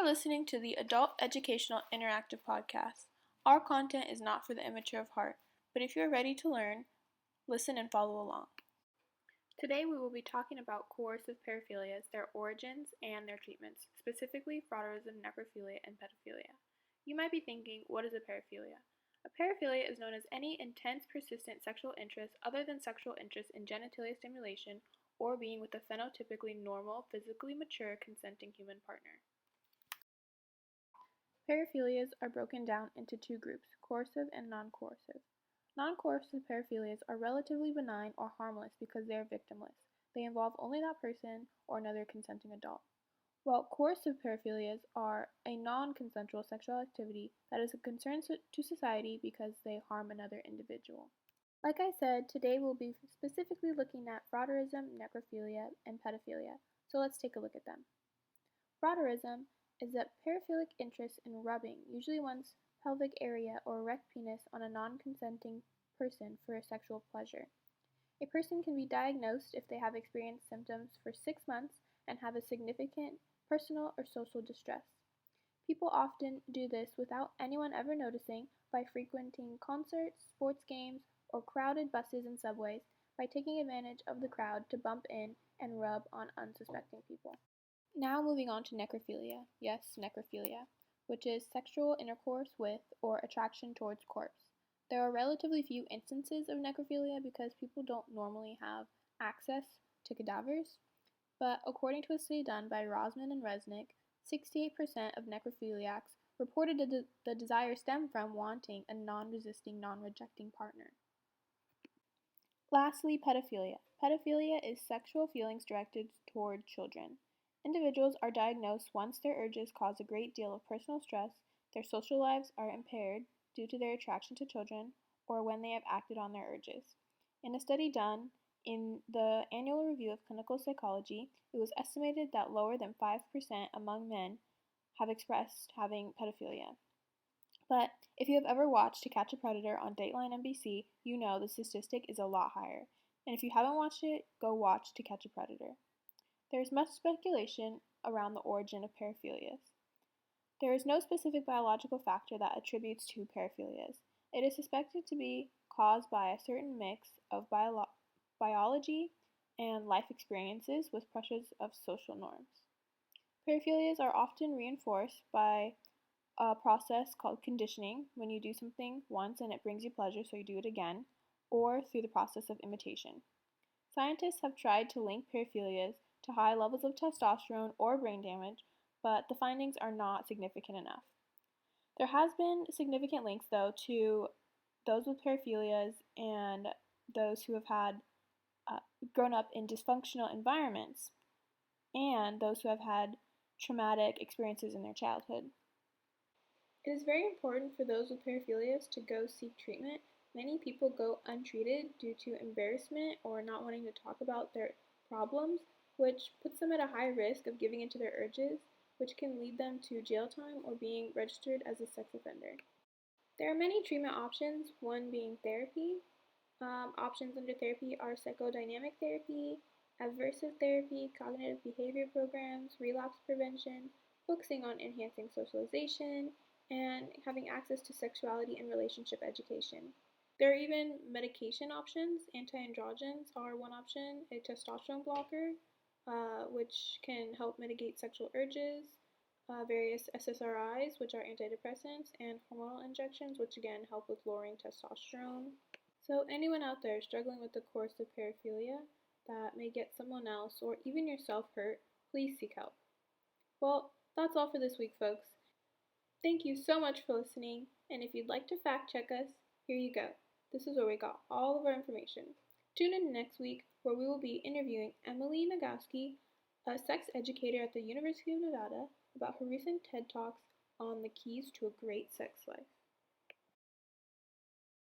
for listening to the Adult Educational Interactive Podcast. Our content is not for the immature of heart, but if you are ready to learn, listen and follow along. Today we will be talking about coercive paraphilias, their origins, and their treatments, specifically fraudurism, necrophilia, and pedophilia. You might be thinking, what is a paraphilia? A paraphilia is known as any intense, persistent sexual interest other than sexual interest in genitalia stimulation or being with a phenotypically normal, physically mature, consenting human partner. Paraphilias are broken down into two groups, coercive and non-coercive. Non-coercive paraphilias are relatively benign or harmless because they are victimless. They involve only that person or another consenting adult. While coercive paraphilias are a non-consensual sexual activity that is a concern to society because they harm another individual. Like I said, today we'll be specifically looking at fraudurism, necrophilia, and pedophilia, so let's take a look at them. Fraudurism is a paraphilic interest in rubbing, usually one's pelvic area or erect penis, on a non-consenting person for a sexual pleasure. A person can be diagnosed if they have experienced symptoms for 6 months and have a significant personal or social distress. People often do this without anyone ever noticing by frequenting concerts, sports games, or crowded buses and subways by taking advantage of the crowd to bump in and rub on unsuspecting people. Now moving on to necrophilia. Yes, necrophilia, which is sexual intercourse with or attraction towards corpse. There are relatively few instances of necrophilia because people don't normally have access to cadavers, but according to a study done by Rosman and Resnick, 68% of necrophiliacs reported the desire stemmed from wanting a non-resisting, non-rejecting partner. Lastly, pedophilia. Pedophilia is sexual feelings directed toward children. Individuals are diagnosed once their urges cause a great deal of personal stress, their social lives are impaired due to their attraction to children, or when they have acted on their urges. In a study done in the Annual Review of Clinical Psychology, it was estimated that lower than 5% among men have expressed having pedophilia. But if you have ever watched To Catch a Predator on Dateline NBC, you know the statistic is a lot higher. And if you haven't watched it, go watch To Catch a Predator. There is much speculation around the origin of paraphilias. There is no specific biological factor that attributes to paraphilias. It is suspected to be caused by a certain mix of biology and life experiences with pressures of social norms. Paraphilias are often reinforced by a process called conditioning, when you do something once and it brings you pleasure so you do it again, or through the process of imitation. Scientists have tried to link paraphilias to high levels of testosterone or brain damage, but the findings are not significant enough. There has been significant links, though, to those with paraphilias and those who have had grown up in dysfunctional environments, and those who have had traumatic experiences in their childhood. It is very important for those with paraphilias to go seek treatment. Many people go untreated due to embarrassment or not wanting to talk about their problems, which puts them at a high risk of giving into their urges, which can lead them to jail time or being registered as a sex offender. There are many treatment options, one being therapy. Options under therapy are psychodynamic therapy, aversive therapy, cognitive behavior programs, relapse prevention, focusing on enhancing socialization, and having access to sexuality and relationship education. There are even medication options. Anti-androgens are one option, a testosterone blocker, which can help mitigate sexual urges, various SSRIs, which are antidepressants, and hormonal injections, which again help with lowering testosterone. So anyone out there struggling with the coercive paraphilia that may get someone else or even yourself hurt, please seek help. Well, that's all for this week, folks. Thank you so much for listening, and if you'd like to fact check us, here you go. This is where we got all of our information. Tune in next week where we will be interviewing Emily Nagowski, a sex educator at the University of Nevada, about her recent TED Talks on the keys to a great sex life.